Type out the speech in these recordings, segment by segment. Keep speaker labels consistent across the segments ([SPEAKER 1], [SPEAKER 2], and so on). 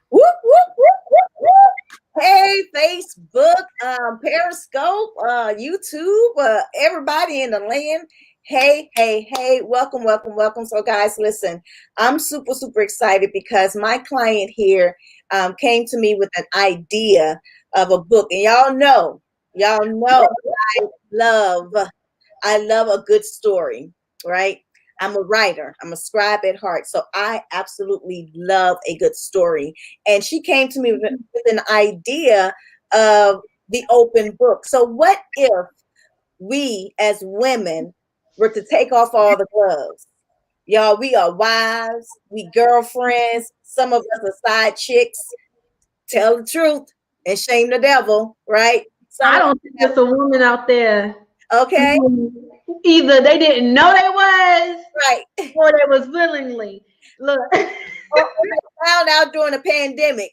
[SPEAKER 1] Whoop, whoop, whoop, whoop, whoop. Hey, Facebook, Periscope, YouTube, everybody in the land. Hey, hey, hey, welcome, welcome, welcome. So, guys, listen, I'm super, super excited because my client here came to me with an idea of a book. And y'all know, love, I love a good story, right? I'm a writer. I'm a scribe at heart. So I absolutely love a good story. And she came to me with an idea of the open book. So what if we as women were to take off all the gloves? Y'all, we are wives, we girlfriends, some of us are side chicks. Tell the truth and shame the devil, right? Some
[SPEAKER 2] I
[SPEAKER 1] of
[SPEAKER 2] don't think
[SPEAKER 1] us
[SPEAKER 2] there's a woman out there
[SPEAKER 1] okay,
[SPEAKER 2] who either they didn't know they was
[SPEAKER 1] right.
[SPEAKER 2] or they was willingly. Look,
[SPEAKER 1] Or they found out during the pandemic,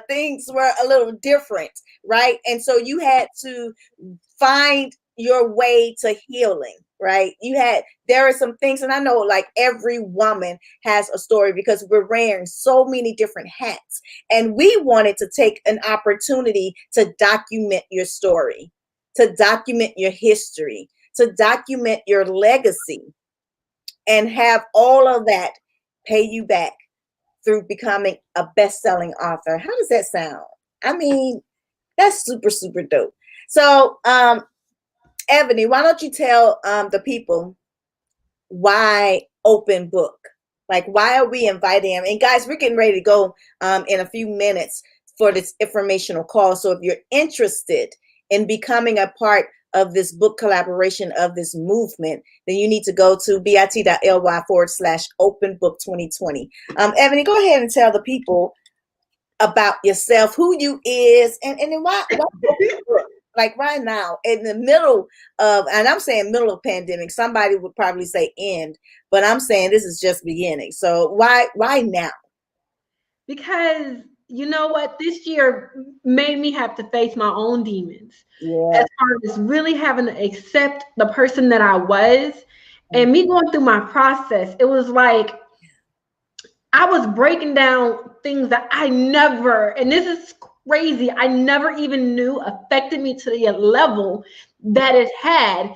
[SPEAKER 1] things were a little different, right? And so you had to find your way to healing, right? There are some things, and I know like every woman has a story because we're wearing so many different hats. And we wanted to take an opportunity to document your story, to document your history, to document your legacy, and have all of that pay you back through becoming a best-selling author. How does that sound? I mean, that's super, super dope. So, Ebony, why don't you tell the people why open book? Like, why are we inviting them? And guys, we're getting ready to go in a few minutes for this informational call. So if you're interested in becoming a part of this book collaboration of this movement, then you need to go to bit.ly/open book 2020. Ebony, go ahead and tell the people about yourself, who you is, and then why like right now in the middle of, and I'm saying middle of pandemic, somebody would probably say end, but I'm saying this is just beginning. So why now?
[SPEAKER 2] because you know what? This year made me have to face my own demons
[SPEAKER 1] Yeah.
[SPEAKER 2] as far as really having to accept the person that I was and me going through my process. It was like I was breaking down things that I never, and this is crazy, I never even knew affected me to the level that it had.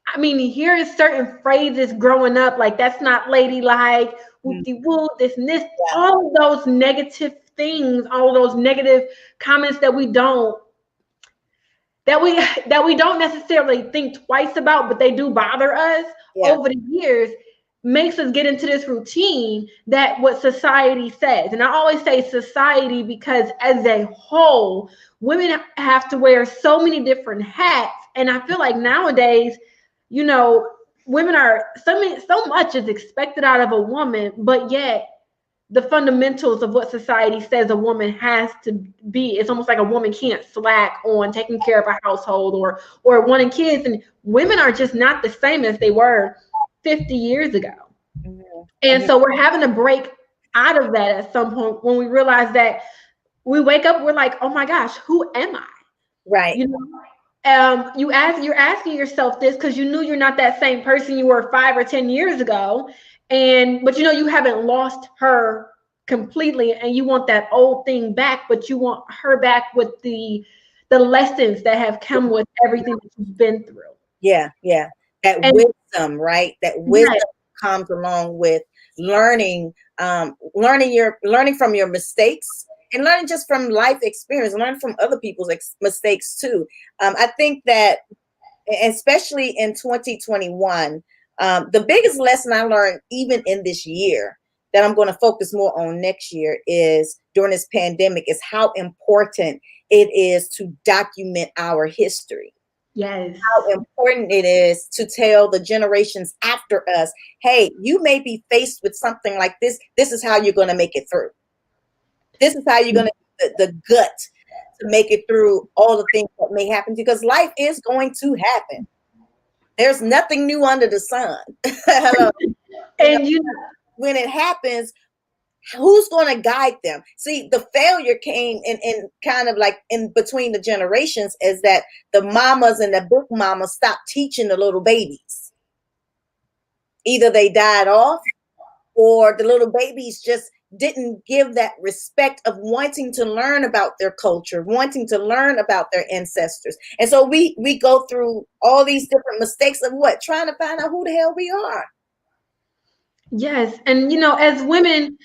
[SPEAKER 2] I mean, hearing certain phrases growing up, like that's not ladylike,
[SPEAKER 1] Mhm.
[SPEAKER 2] whoopty whoop, this and this,
[SPEAKER 1] Yeah.
[SPEAKER 2] all of those negative things, all of those negative comments that we don't necessarily think twice about, but they do bother us
[SPEAKER 1] Yeah.
[SPEAKER 2] over the years, makes us get into this routine that what society says. And I always say society because as a whole, women have to wear so many different hats. And I feel like nowadays, you know, women are so much is expected out of a woman, but yet the fundamentals of what society says a woman has to be. It's almost like a woman can't slack on taking care of a household or wanting kids. And women are just not the same as they were 50 years ago.
[SPEAKER 1] Mhm.
[SPEAKER 2] And
[SPEAKER 1] Mhm.
[SPEAKER 2] so we're having to break out of that at some point when we realize that we wake up, we're like, oh my gosh, who am I?
[SPEAKER 1] Right.
[SPEAKER 2] You know, you're asking yourself this because you knew you're not that same person you were 5 or 10 years ago, but you haven't lost her completely, and you want that old thing back, but you want her back with the lessons that have come with everything that you've been through.
[SPEAKER 1] Yeah, yeah. That
[SPEAKER 2] And
[SPEAKER 1] wisdom, right? That wisdom
[SPEAKER 2] right,
[SPEAKER 1] comes along with learning, learning from your mistakes and learning just from life experience, learn from other people's mistakes too. I think that especially in 2021, the biggest lesson I learned even in this year that I'm going to focus more on next year is during this pandemic is how important it is to document our history,
[SPEAKER 2] yes,
[SPEAKER 1] how important it is to tell the generations after us, hey, you may be faced with something like this. This is how you're going to make it through. This is how you're going to the gut to make it through all the things that may happen because life is going to happen. There's nothing new under the sun. Hello. You know,
[SPEAKER 2] and
[SPEAKER 1] when it happens, who's going to guide them? See, the failure came in kind of like in between the generations is that the mamas and the book mamas stopped teaching the little babies. Either they died off or the little babies just didn't give that respect of wanting to learn about their culture, wanting to learn about their ancestors. And so we go through all these different mistakes of what? Trying to find out who the hell we are.
[SPEAKER 2] Yes. And, as women,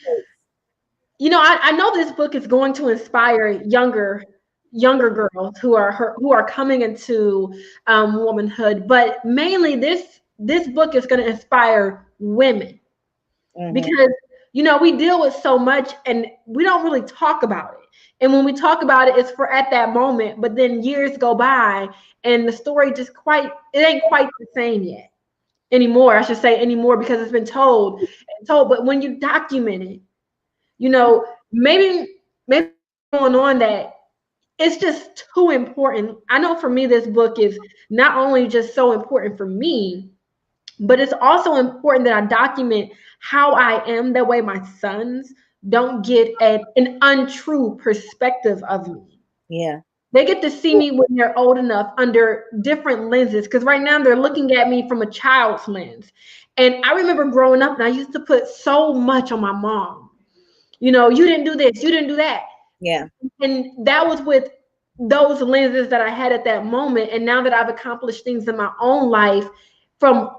[SPEAKER 2] I know this book is going to inspire younger girls who are coming into womanhood, but mainly this book is going to inspire women.
[SPEAKER 1] Mm-hmm.
[SPEAKER 2] Because we deal with so much and we don't really talk about it. And when we talk about it, it's for at that moment, but then years go by and the story just it ain't quite the same yet anymore. I should say anymore, because it's been told and told. But when you document it, maybe going on that it's just too important. I know for me, this book is not only just so important for me, but it's also important that I document how I am. That way my sons don't get an untrue perspective of me.
[SPEAKER 1] Yeah.
[SPEAKER 2] They get to see me when they're old enough under different lenses, because right now they're looking at me from a child's lens. And I remember growing up and I used to put so much on my mom. You didn't do this, you didn't do that.
[SPEAKER 1] Yeah.
[SPEAKER 2] And that was with those lenses that I had at that moment. And now that I've accomplished things in my own life from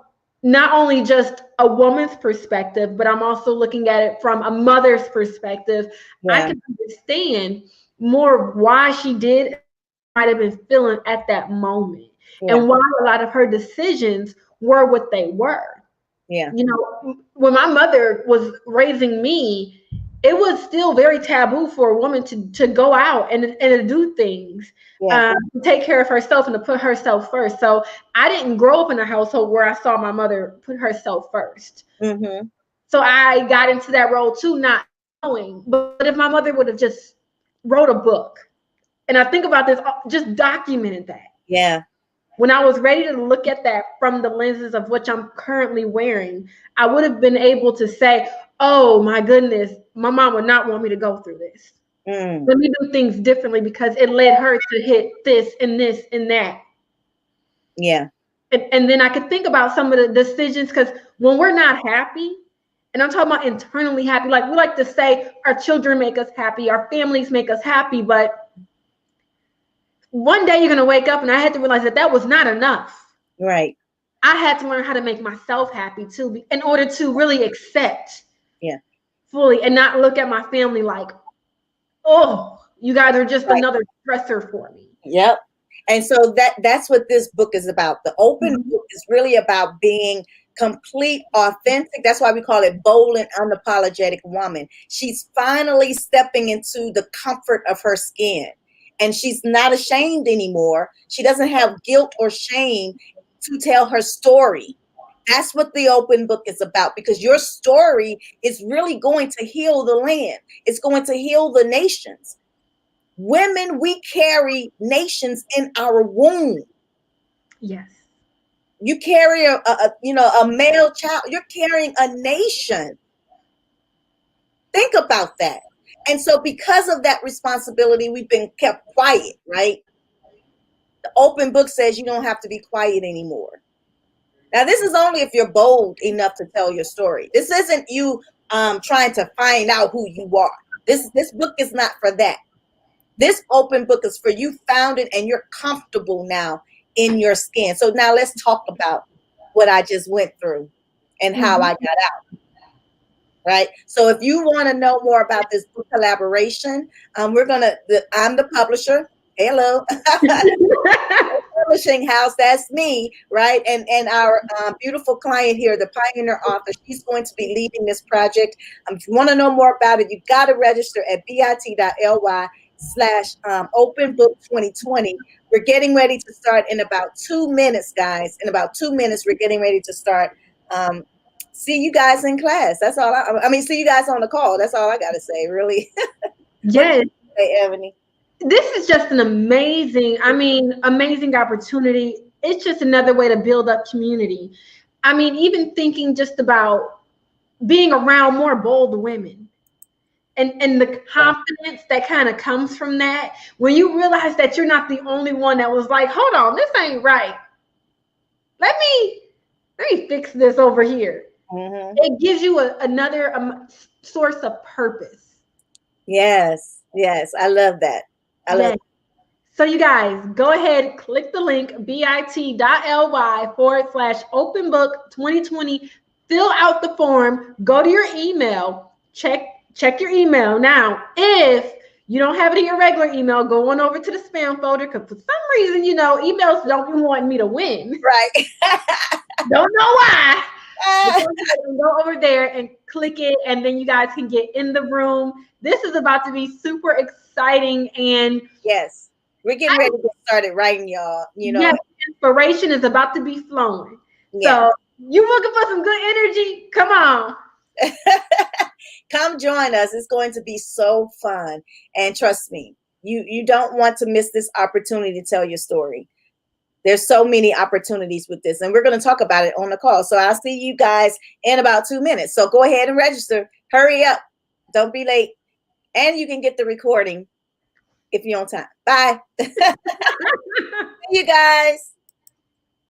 [SPEAKER 2] not only just a woman's perspective, but I'm also looking at it from a mother's perspective, I can understand more why she did might have been feeling at that moment, and why a lot of her decisions were what they were.
[SPEAKER 1] Yeah.
[SPEAKER 2] When my mother was raising me, it was still very taboo for a woman to go out and to do things, to take care of herself and to put herself first. So I didn't grow up in a household where I saw my mother put herself first.
[SPEAKER 1] Mm-hmm.
[SPEAKER 2] So I got into that role too, not knowing. But if my mother would have just wrote a book, and I think about this, just documented that.
[SPEAKER 1] Yeah.
[SPEAKER 2] When I was ready to look at that from the lenses of which I'm currently wearing, I would have been able to say, oh my goodness, my mom would not want me to go through this. Let me do things differently because it led her to hit this and this and that.
[SPEAKER 1] Yeah.
[SPEAKER 2] And then I could think about some of the decisions, because when we're not happy, and I'm talking about internally happy, like we like to say our children make us happy, our families make us happy, but one day you're going to wake up, and I had to realize that was not enough.
[SPEAKER 1] Right.
[SPEAKER 2] I had to learn how to make myself happy too, in order to really accept fully and not look at my family like, oh, you guys are just another stressor for me.
[SPEAKER 1] Yep. And so that's what this book is about. The open book is really about being complete, authentic. That's why we call it Bold and Unapologetic Woman. She's finally stepping into the comfort of her skin. And she's not ashamed anymore. She doesn't have guilt or shame to tell her story. That's what the open book is about, because your story is really going to heal the land. It's going to heal the nations. Women, we carry nations in our womb.
[SPEAKER 2] Yes.
[SPEAKER 1] You carry a male child. You're carrying a nation. Think about that. And so because of that responsibility, we've been kept quiet, right? The open book says you don't have to be quiet anymore. Now, this is only if you're bold enough to tell your story. This isn't you trying to find out who you are. This book is not for that. This open book is for you found it and you're comfortable now in your skin. So now let's talk about what I just went through and how I got out. Right. So if you want to know more about this book collaboration, I'm the publisher. Hello. Publishing house, that's me, right? And our beautiful client here, the pioneer author, she's going to be leading this project. If you want to know more about it, you got to register at bit.ly/open book 2020. We're getting ready to start in about 2 minutes, guys. In about 2 minutes, we're getting ready to start. See you guys in class. That's all. See you guys on the call. That's all I got to say, really.
[SPEAKER 2] Yes.
[SPEAKER 1] Hey, Ebony.
[SPEAKER 2] This is just an amazing opportunity. It's just another way to build up community. Even thinking just about being around more bold women and the confidence that kind of comes from that, when you realize that you're not the only one that was like, hold on, this ain't right. Let me fix this over here.
[SPEAKER 1] Mm-hmm.
[SPEAKER 2] It gives you another source of purpose.
[SPEAKER 1] Yes. Yes. I love that. I love
[SPEAKER 2] Yes. So you guys go ahead, click the link bit.ly/open book 2020. Fill out the form, go to your email, check your email. Now, if you don't have it in your regular email, go on over to the spam folder because for some reason, emails don't be wanting me to win.
[SPEAKER 1] Right.
[SPEAKER 2] Don't know why. But go ahead and go over there and click it, and then you guys can get in the room. This is about to be super exciting, and
[SPEAKER 1] Yes. We're getting ready to get started writing, y'all.
[SPEAKER 2] yes, inspiration is about to be flowing.
[SPEAKER 1] Yeah.
[SPEAKER 2] So you looking for some good energy? Come on.
[SPEAKER 1] Come join us. It's going to be so fun. And trust me, you don't want to miss this opportunity to tell your story. There's so many opportunities with this, and we're going to talk about it on the call. So I'll see you guys in about 2 minutes. So go ahead and register. Hurry up. Don't be late. And you can get the recording if you're on time. Bye. See you guys.